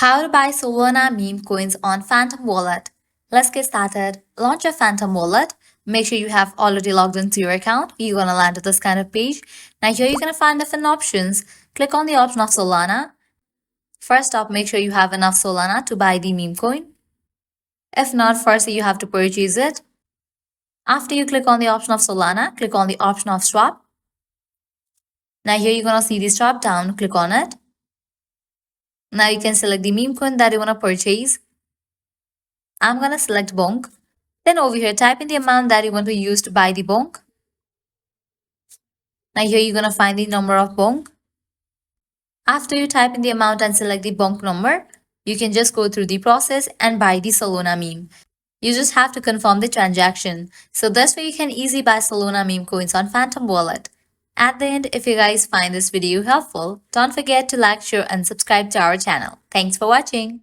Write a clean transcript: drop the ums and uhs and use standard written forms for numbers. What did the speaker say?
How to buy Solana meme coins on Phantom Wallet. Let's get started. Launch your Phantom Wallet. Make sure you have already logged into your account. You're gonna land at this kind of page. Now here you're gonna find different options. Click on the option of Solana. First up, make sure you have enough Solana to buy the meme coin. If not, firstly you have to purchase it. After you click on the option of Solana, click on the option of swap. Now here you're gonna see this drop down. Click on it. Now you can select the meme coin that you want to purchase. I'm going to select bonk. Then over here, type in the amount that you want to use to buy the bonk. Now here you're going to find the number of bonk. After you type in the amount and select the bonk number, you can just go through the process and buy the Solana meme. You just have to confirm the transaction. So this way you can easily buy Solana meme coins on Phantom Wallet. At the end, if you guys find this video helpful, don't forget to like, share and subscribe to our channel. Thanks for watching.